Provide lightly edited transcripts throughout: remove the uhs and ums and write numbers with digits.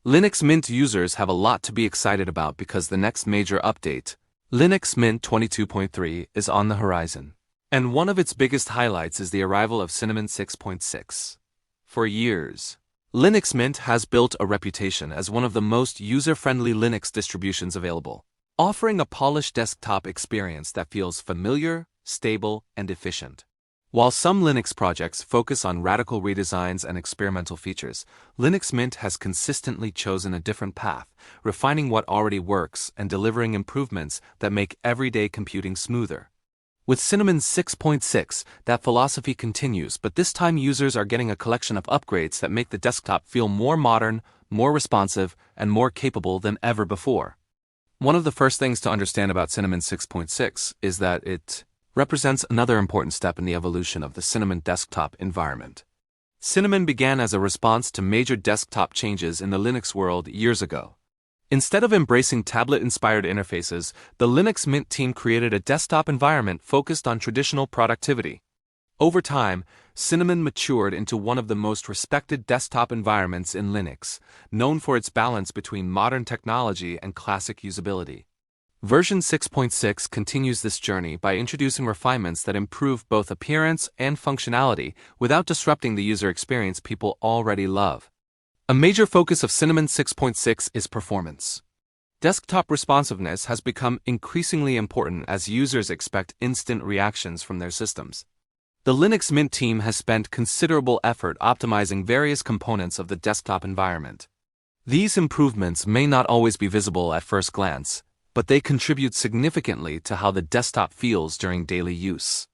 Linux Mint users have a lot to be excited about because the next major update, Linux Mint 22.3, is on the horizon. And one of its biggest highlights is the arrival of Cinnamon 6.6. For years, Linux Mint has built a reputation as one of the most user-friendly Linux distributions available, offering a polished desktop experience that feels familiar, stable, and efficient. While some Linux projects focus on radical redesigns and experimental features, Linux Mint has consistently chosen a different path, refining what already works and delivering improvements that make everyday computing smoother. With Cinnamon 6.6, that philosophy continues, but this time users are getting a collection of upgrades that make the desktop feel more modern, more responsive, and more capable than ever before. One of the first things to understand about Cinnamon 6.6 is that it represents another important step in the evolution of the Cinnamon desktop environment. Cinnamon began as a response to major desktop changes in the Linux world years ago. Instead of embracing tablet-inspired interfaces, the Linux Mint team created a desktop environment focused on traditional productivity. Over time, Cinnamon matured into one of the most respected desktop environments in Linux, known for its balance between modern technology and classic usability. Version 6.6 continues this journey by introducing refinements that improve both appearance and functionality without disrupting the user experience people already love. A major focus of Cinnamon 6.6 is performance. Desktop responsiveness has become increasingly important as users expect instant reactions from their systems. The Linux Mint team has spent considerable effort optimizing various components of the desktop environment. These improvements may not always be visible at first glance, but they contribute significantly to how the desktop feels during daily use.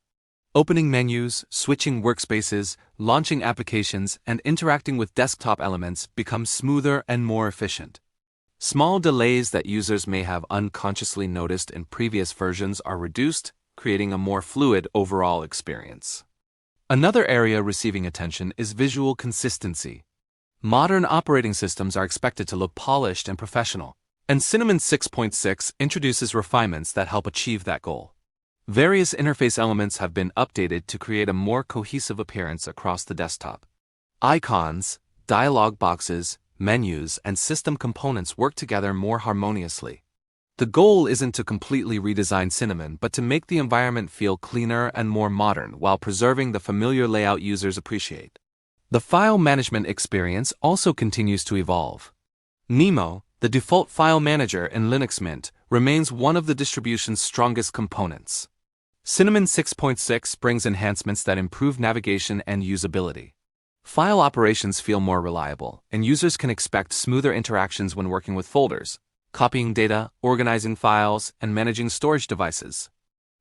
Opening menus, switching workspaces, launching applications, and interacting with desktop elements become smoother and more efficient. Small delays that users may have unconsciously noticed in previous versions are reduced, creating a more fluid overall experience. Another area receiving attention is visual consistency. Modern operating systems are expected to look polished and professional, and Cinnamon 6.6 introduces refinements that help achieve that goal. Various interface elements have been updated to create a more cohesive appearance across the desktop. Icons, dialog boxes, menus, and system components work together more harmoniously. The goal isn't to completely redesign Cinnamon, but to make the environment feel cleaner and more modern while preserving the familiar layout users appreciate. The file management experience also continues to evolve. Nemo, the default file manager in Linux Mint, remains one of the distribution's strongest components. Cinnamon 6.6 brings enhancements that improve navigation and usability. File operations feel more reliable, and users can expect smoother interactions when working with folders, copying data, organizing files, and managing storage devices.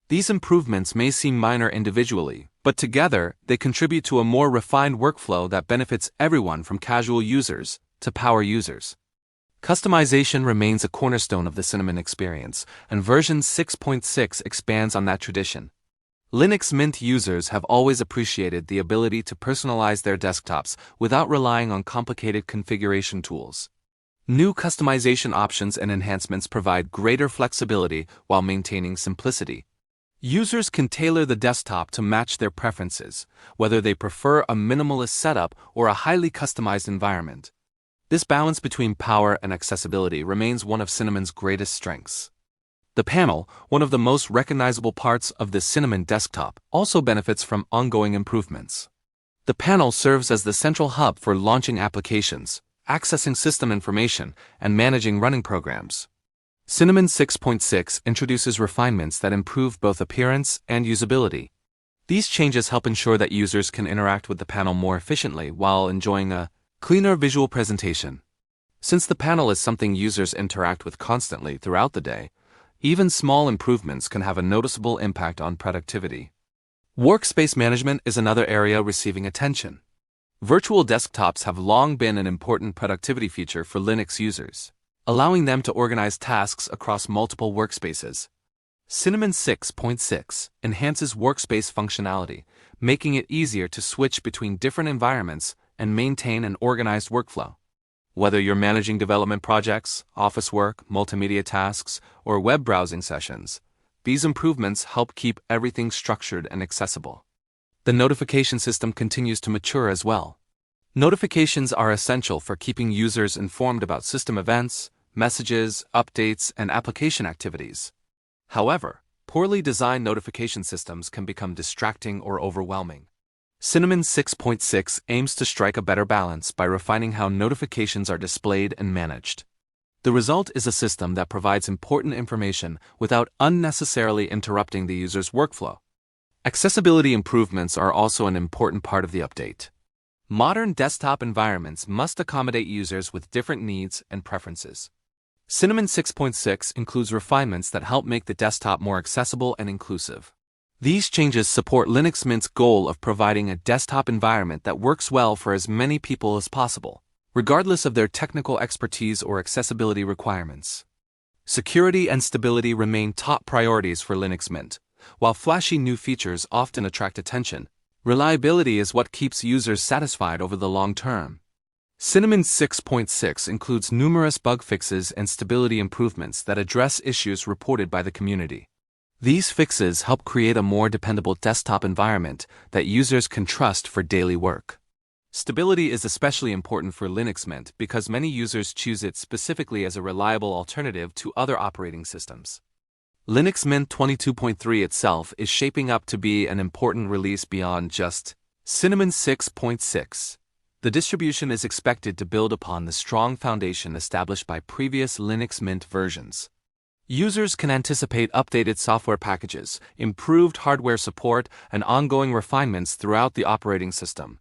These improvements may seem minor individually, but together they contribute to a more refined workflow that benefits everyone from casual users to power users. Customization remains a cornerstone of the Cinnamon experience, and version 6.6 expands on that tradition. Linux Mint users have always appreciated the ability to personalize their desktops without relying on complicated configuration tools. New customization options and enhancements provide greater flexibility while maintaining simplicity. Users can tailor the desktop to match their preferences, whether they prefer a minimalist setup or a highly customized environment. This balance between power and accessibility remains one of Cinnamon's greatest strengths. The panel, one of the most recognizable parts of the Cinnamon desktop, also benefits from ongoing improvements. The panel serves as the central hub for launching applications, accessing system information, and managing running programs. Cinnamon 6.6 introduces refinements that improve both appearance and usability. These changes help ensure that users can interact with the panel more efficiently while enjoying a cleaner visual presentation. Since the panel is something users interact with constantly throughout the day, even small improvements can have a noticeable impact on productivity. Workspace management is another area receiving attention. Virtual desktops have long been an important productivity feature for Linux users, allowing them to organize tasks across multiple workspaces. Cinnamon 6.6 enhances workspace functionality, making it easier to switch between different environments and maintain an organized workflow. Whether you're managing development projects, office work, multimedia tasks, or web browsing sessions, these improvements help keep everything structured and accessible. The notification system continues to mature as well. Notifications are essential for keeping users informed about system events, messages, updates, and application activities. However, poorly designed notification systems can become distracting or overwhelming. Cinnamon 6.6 aims to strike a better balance by refining how notifications are displayed and managed. The result is a system that provides important information without unnecessarily interrupting the user's workflow. Accessibility improvements are also an important part of the update. Modern desktop environments must accommodate users with different needs and preferences. Cinnamon 6.6 includes refinements that help make the desktop more accessible and inclusive. These changes support Linux Mint's goal of providing a desktop environment that works well for as many people as possible, regardless of their technical expertise or accessibility requirements. Security and stability remain top priorities for Linux Mint. While flashy new features often attract attention, reliability is what keeps users satisfied over the long term. Cinnamon 6.6 includes numerous bug fixes and stability improvements that address issues reported by the community. These fixes help create a more dependable desktop environment that users can trust for daily work. Stability is especially important for Linux Mint because many users choose it specifically as a reliable alternative to other operating systems. Linux Mint 22.3 itself is shaping up to be an important release beyond just Cinnamon 6.6. The distribution is expected to build upon the strong foundation established by previous Linux Mint versions. Users can anticipate updated software packages, improved hardware support, and ongoing refinements throughout the operating system.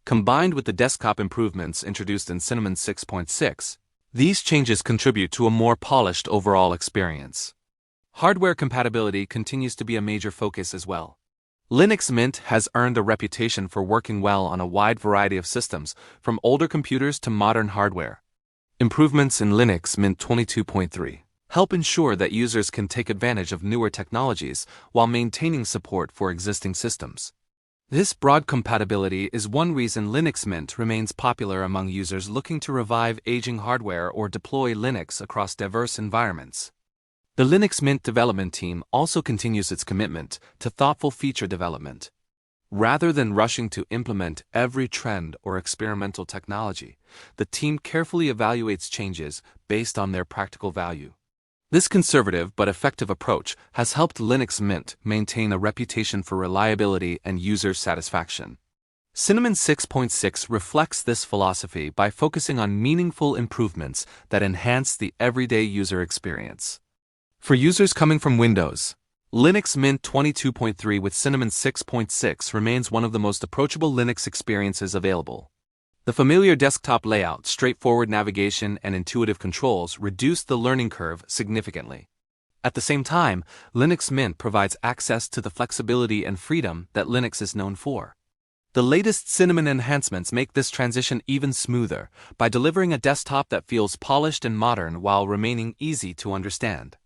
Combined with the desktop improvements introduced in Cinnamon 6.6, these changes contribute to a more polished overall experience. Hardware compatibility continues to be a major focus as well. Linux Mint has earned a reputation for working well on a wide variety of systems, from older computers to modern hardware. Improvements in Linux Mint 22.3 help ensure that users can take advantage of newer technologies while maintaining support for existing systems. This broad compatibility is one reason Linux Mint remains popular among users looking to revive aging hardware or deploy Linux across diverse environments. The Linux Mint development team also continues its commitment to thoughtful feature development. Rather than rushing to implement every trend or experimental technology, the team carefully evaluates changes based on their practical value. This conservative but effective approach has helped Linux Mint maintain a reputation for reliability and user satisfaction. Cinnamon 6.6 reflects this philosophy by focusing on meaningful improvements that enhance the everyday user experience. For users coming from Windows, Linux Mint 22.3 with Cinnamon 6.6 remains one of the most approachable Linux experiences available. The familiar desktop layout, straightforward navigation, and intuitive controls reduce the learning curve significantly. At the same time, Linux Mint provides access to the flexibility and freedom that Linux is known for. The latest Cinnamon enhancements make this transition even smoother by delivering a desktop that feels polished and modern while remaining easy to understand.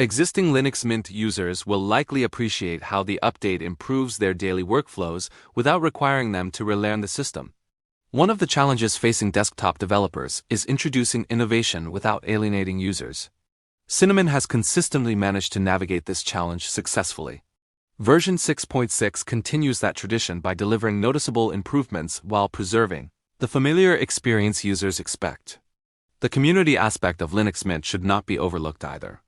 Existing Linux Mint users will likely appreciate how the update improves their daily workflows without requiring them to relearn the system. One of the challenges facing desktop developers is introducing innovation without alienating users. Cinnamon has consistently managed to navigate this challenge successfully. Version 6.6 continues that tradition by delivering noticeable improvements while preserving the familiar experience users expect. The community aspect of Linux Mint should not be overlooked either.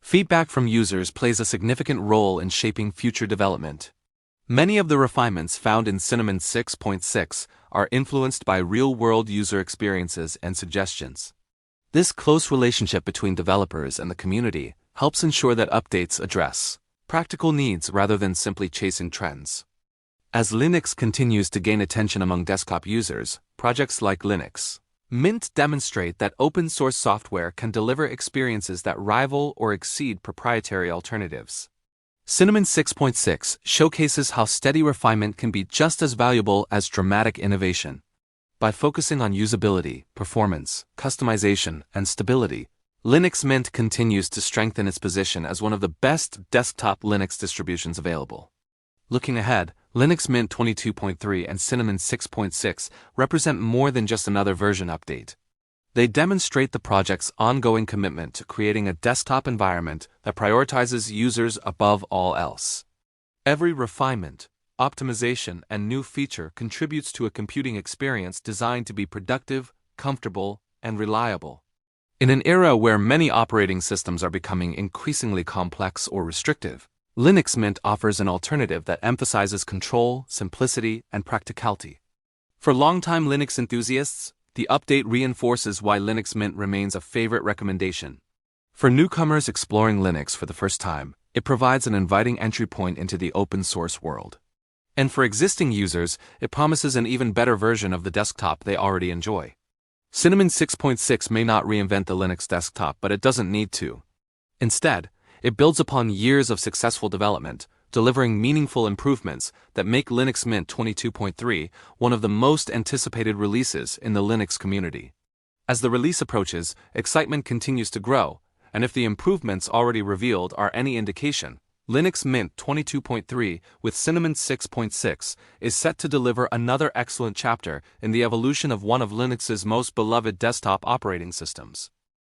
Feedback from users plays a significant role in shaping future development. Many of the refinements found in Cinnamon 6.6 are influenced by real-world user experiences and suggestions. This close relationship between developers and the community helps ensure that updates address practical needs rather than simply chasing trends. As Linux continues to gain attention among desktop users, projects like Linux Mint demonstrate that open-source software can deliver experiences that rival or exceed proprietary alternatives. Cinnamon 6.6 showcases how steady refinement can be just as valuable as dramatic innovation. By focusing on usability, performance, customization, and stability, Linux Mint continues to strengthen its position as one of the best desktop Linux distributions available. Looking ahead, Linux Mint 22.3 and Cinnamon 6.6 represent more than just another version update. They demonstrate the project's ongoing commitment to creating a desktop environment that prioritizes users above all else. Every refinement, optimization, and new feature contributes to a computing experience designed to be productive, comfortable, and reliable. In an era where many operating systems are becoming increasingly complex or restrictive, Linux Mint offers an alternative that emphasizes control, simplicity, and practicality. For longtime Linux enthusiasts, the update reinforces why Linux Mint remains a favorite recommendation. For newcomers exploring Linux for the first time, it provides an inviting entry point into the open-source world. And for existing users, it promises an even better version of the desktop they already enjoy. Cinnamon 6.6 may not reinvent the Linux desktop, but it doesn't need to. Instead, it builds upon years of successful development, delivering meaningful improvements that make Linux Mint 22.3 one of the most anticipated releases in the Linux community. As the release approaches, excitement continues to grow, and if the improvements already revealed are any indication, Linux Mint 22.3 with Cinnamon 6.6 is set to deliver another excellent chapter in the evolution of one of Linux's most beloved desktop operating systems.